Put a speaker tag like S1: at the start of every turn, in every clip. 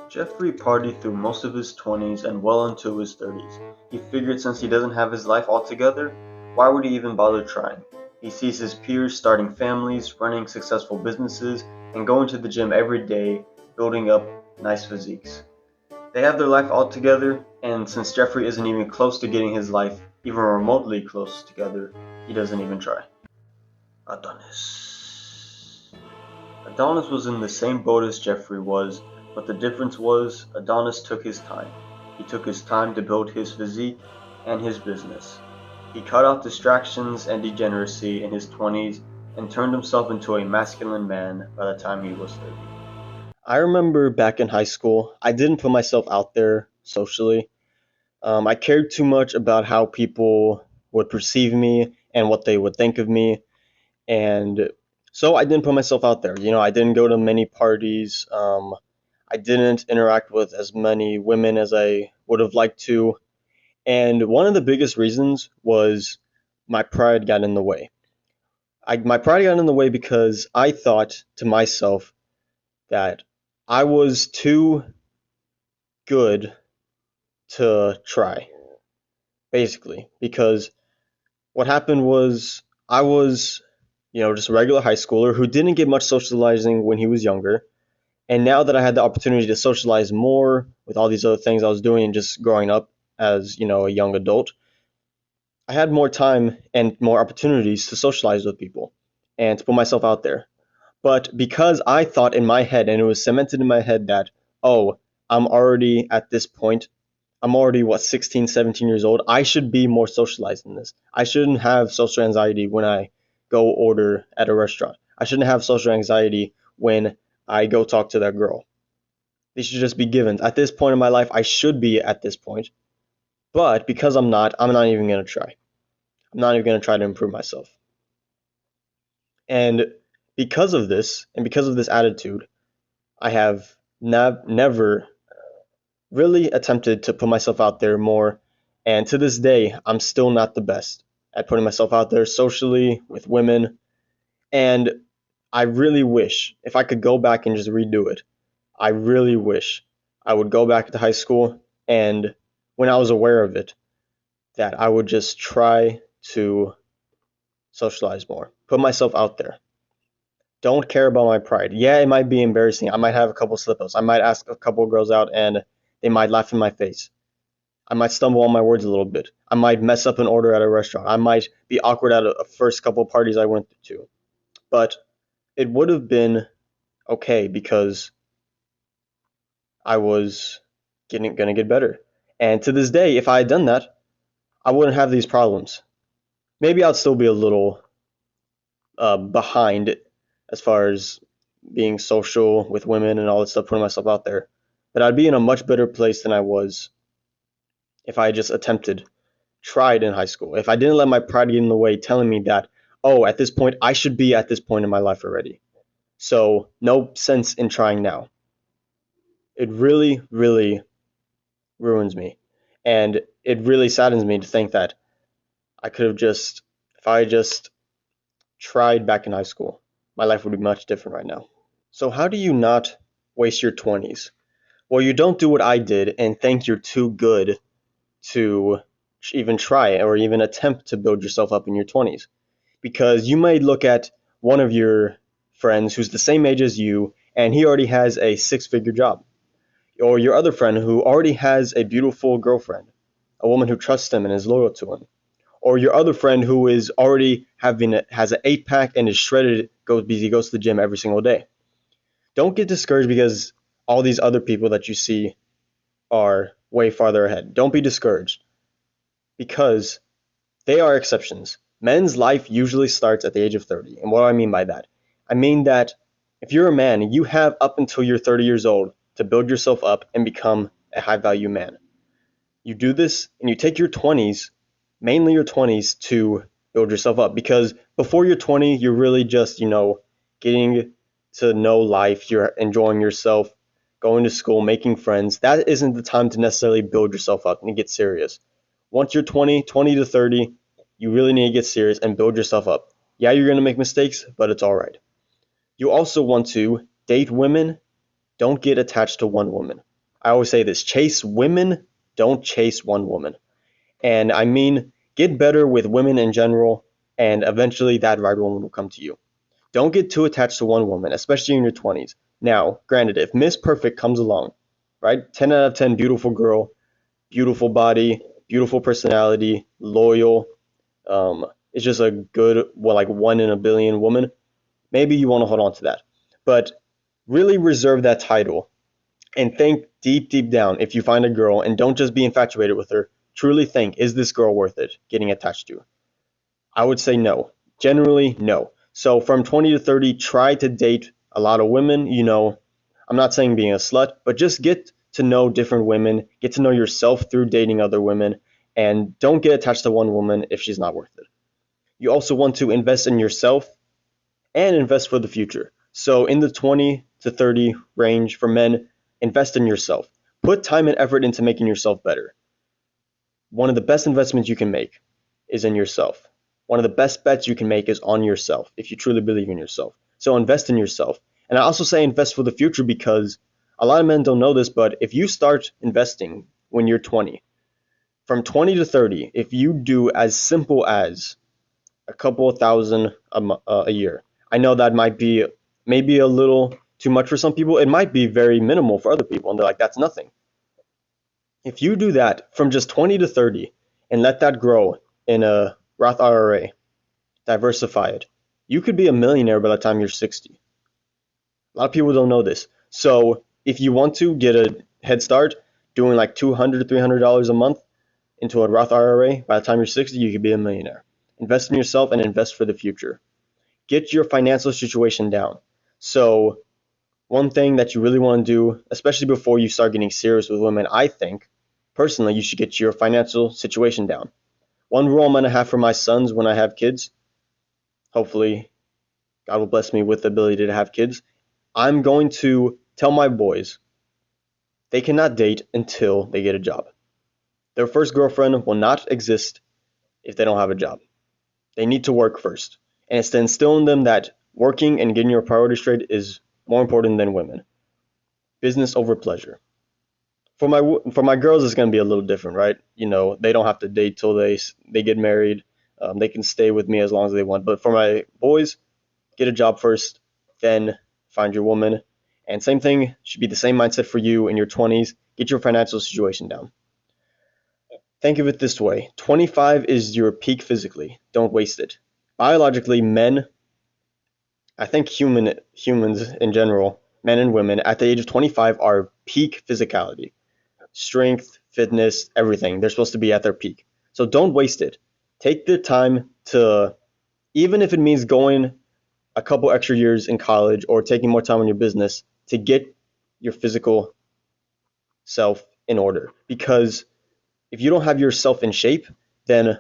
S1: Jeffrey partied through most of his 20s and well into his 30s. He figured since he doesn't have his life all together, why would he even bother trying? He sees his peers starting families, running successful businesses, and going to the gym every day, building up nice physiques. They have their life all together, and since Jeffrey isn't even close to getting his life even remotely close together, he doesn't even try. Adonis. Adonis was in the same boat as Jeffrey was, but the difference was Adonis took his time. He took his time to build his physique and his business. He cut off distractions and degeneracy in his 20s and turned himself into a masculine man by the time he was 30. I remember back in high school, I didn't put myself out there socially. I cared too much about how people would perceive me and what they would think of me, and so I didn't put myself out there. I didn't go to many parties. I didn't interact with as many women as I would have liked to, and one of the biggest reasons was my pride got in the way. My pride got in the way because I thought to myself that I was too good to try, basically, because what happened was I was, just a regular high schooler who didn't get much socializing when he was younger. And now that I had the opportunity to socialize more with all these other things I was doing and just growing up as, a young adult, I had more time and more opportunities to socialize with people and to put myself out there. But because I thought in my head, and it was cemented in my head that, oh, I'm already at this point, I'm already, 16, 17 years old, I should be more socialized in this. I shouldn't have social anxiety when I go order at a restaurant. I shouldn't have social anxiety when I go talk to that girl. These should just be givens. At this point in my life, I should be at this point. But because I'm not even going to try. I'm not even going to try to improve myself. And because of this, and because of this attitude, I have never really attempted to put myself out there more. And to this day, I'm still not the best at putting myself out there socially with women. And I really wish if I could go back and just redo it, I really wish I would go back to high school and when I was aware of it, that I would just try to socialize more, put myself out there. Don't care about my pride. Yeah, it might be embarrassing. I might have a couple slip ups. I might ask a couple girls out and they might laugh in my face. I might stumble on my words a little bit. I might mess up an order at a restaurant. I might be awkward at a first couple parties I went to. But it would have been okay because I was gonna get better. And to this day, if I had done that, I wouldn't have these problems. Maybe I'd still be a little behind as far as being social with women and all that stuff, putting myself out there. But I'd be in a much better place than I was if I just tried in high school. If I didn't let my pride get in the way, telling me that, oh, at this point, I should be at this point in my life already. So, no sense in trying now. It really, really ruins me. And it really saddens me to think that I could have just, if I just tried back in high school, my life would be much different right now. So, how do you not waste your 20s? Well, you don't do what I did and think you're too good to even try or even attempt to build yourself up in your 20s. Because you might look at one of your friends who's the same age as you and he already has a six-figure job. Or your other friend who already has a beautiful girlfriend, a woman who trusts him and is loyal to him. Or your other friend who is already has an eight pack and is shredded because he goes to the gym every single day. Don't get discouraged because all these other people that you see are way farther ahead. Don't be discouraged because they are exceptions. Men's life usually starts at the age of 30. And what do I mean by that? I mean that if you're a man, you have up until you're 30 years old to build yourself up and become a high value man. You do this and you take your 20s, mainly your 20s, to build yourself up because before you're 20, you're really just, getting to know life, you're enjoying yourself, going to school, making friends. That isn't the time to necessarily build yourself up and get serious. Once you're 20 to 30, you really need to get serious and build yourself up. Yeah, you're going to make mistakes, but it's all right. You also want to date women. Don't get attached to one woman. I always say this: chase women, don't chase one woman. And I mean, get better with women in general, and eventually that right woman will come to you. Don't get too attached to one woman, especially in your 20s. Now, granted, if Miss Perfect comes along, right? 10 out of 10, beautiful girl, beautiful body, beautiful personality, loyal, it's just a good, well, like 1 in a billion woman. Maybe you want to hold on to that. But really reserve that title and think deep, deep down if you find a girl, and don't just be infatuated with her. Truly think, is this girl worth it getting attached to? I would say no. Generally, no. So from 20 to 30, try to date a lot of women. I'm not saying being a slut, but just get to know different women, get to know yourself through dating other women, and don't get attached to one woman if she's not worth it. You also want to invest in yourself and invest for the future. So in the 20 to 30 range for men, invest in yourself. Put time and effort into making yourself better. One of the best investments you can make is in yourself. One of the best bets you can make is on yourself if you truly believe in yourself. So invest in yourself. And I also say invest for the future because a lot of men don't know this, but if you start investing when you're 20, from 20 to 30, if you do as simple as a couple of thousand a year, I know that might be maybe a little too much for some people. It might be very minimal for other people, and they're like, that's nothing. If you do that from just 20 to 30 and let that grow in a Roth IRA, diversify it, you could be a millionaire by the time you're 60. A lot of people don't know this. So if you want to get a head start doing like $200, $300 a month into a Roth IRA, by the time you're 60, you could be a millionaire. Invest in yourself and invest for the future. Get your financial situation down. So one thing that you really want to do, especially before you start getting serious with women, I think, personally, you should get your financial situation down. One rule I'm going to have for my sons when I have kids, hopefully God will bless me with the ability to have kids, I'm going to tell my boys they cannot date until they get a job. Their first girlfriend will not exist if they don't have a job. They need to work first. And it's to instill in them that working and getting your priorities straight is more important than women. Business over pleasure. For my girls, it's going to be a little different, right? They don't have to date till they get married. They can stay with me as long as they want. But for my boys, get a job first, then find your woman. And same thing should be the same mindset for you in your 20s. Get your financial situation down. Think of it this way: 25 is your peak physically. Don't waste it. Biologically, men, I think humans in general, men and women at the age of 25 are peak physicality. Strength, fitness, everything. They're supposed to be at their peak. So don't waste it. Take the time to, even if it means going a couple extra years in college or taking more time on your business, to get your physical self in order. Because if you don't have yourself in shape, then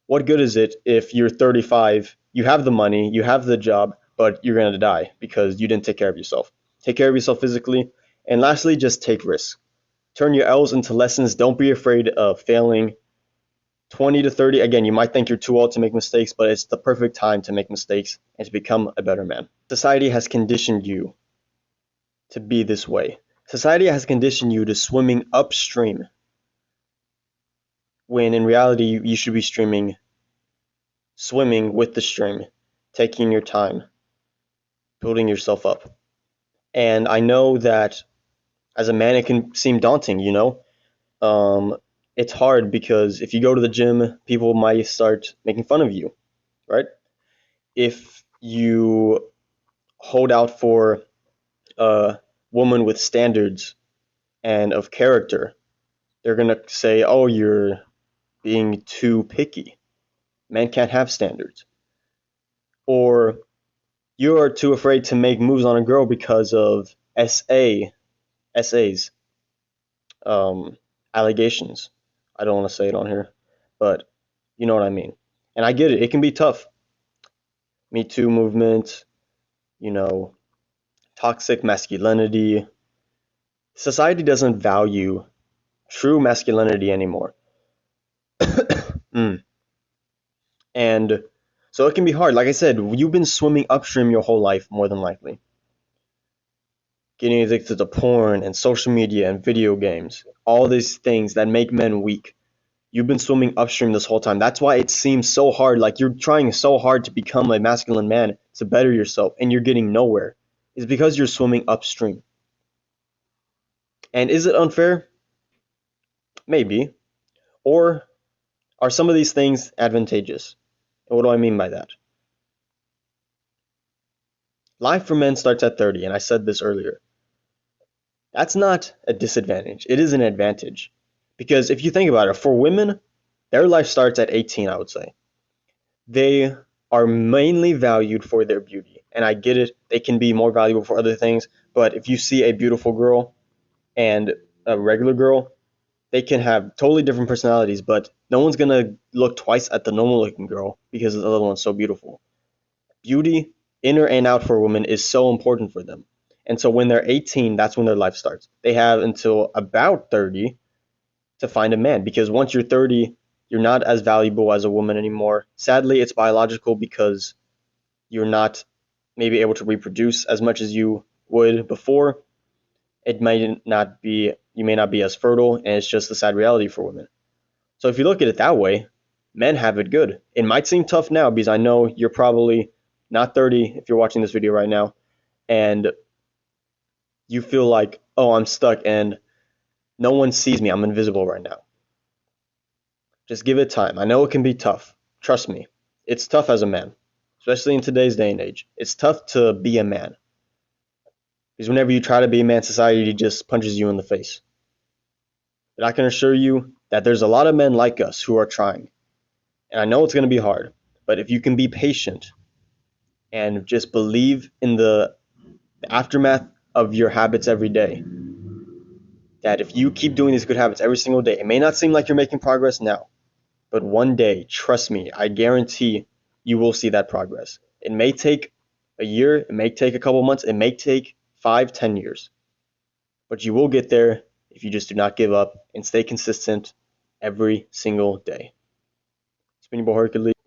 S1: what good is it if you're 35, you have the money, you have the job, but you're going to die because you didn't take care of yourself. Take care of yourself physically. And lastly, just take risks. Turn your L's into lessons. Don't be afraid of failing. 20 to 30, again, you might think you're too old to make mistakes, but it's the perfect time to make mistakes and to become a better man. Society has conditioned you to be this way. Society has conditioned you to swimming upstream, when in reality you should be swimming with the stream, taking your time, building yourself up. And I know that as a man it can seem daunting, it's hard because if you go to the gym, people might start making fun of you, right? If you hold out for a woman with standards and of character, they're going to say, oh, you're being too picky. Men can't have standards. Or you're too afraid to make moves on a girl because of SAs, allegations. I don't want to say it on here, but you know what I mean. And I get it. It can be tough. Me Too movement, you know, toxic masculinity. Society doesn't value true masculinity anymore. Mm. And so it can be hard. Like I said, you've been swimming upstream your whole life, more than likely. getting addicted to porn and social media and video games, all these things that make men weak. You've been swimming upstream this whole time. That's why it seems so hard, like you're trying so hard to become a masculine man, to better yourself, and you're getting nowhere. It's because you're swimming upstream. And is it unfair? Maybe. Or are some of these things advantageous? And what do I mean by that? Life for men starts at 30, and I said this earlier. That's not a disadvantage. It is an advantage. Because if you think about it, for women, their life starts at 18, I would say. They are mainly valued for their beauty. And I get it, they can be more valuable for other things. But if you see a beautiful girl and a regular girl, they can have totally different personalities, but no one's going to look twice at the normal looking girl because the other one's so beautiful. Beauty, inner and out for women, is so important for them. And so when they're 18, that's when their life starts. They have until about 30 to find a man because once you're 30, you're not as valuable as a woman anymore. Sadly, it's biological because you're not maybe able to reproduce as much as you would before. It may not be, you may not be as fertile, and it's just a sad reality for women. So if you look at it that way, men have it good. It might seem tough now because I know you're probably not 30 if you're watching this video right now, and you feel like, oh, I'm stuck and no one sees me. I'm invisible right now. Just give it time. I know it can be tough. Trust me. It's tough as a man, especially in today's day and age. It's tough to be a man because whenever you try to be a man, society just punches you in the face. But I can assure you that there's a lot of men like us who are trying. And I know it's going to be hard, but if you can be patient and just believe in the aftermath of your habits every day, that if you keep doing these good habits every single day, it may not seem like you're making progress now, but one day, trust me, I guarantee you will see that progress. It may take a year, it may take a couple months, it may take 5, 10 years, but you will get there if you just do not give up and stay consistent every single day. It's been your boy Hercules.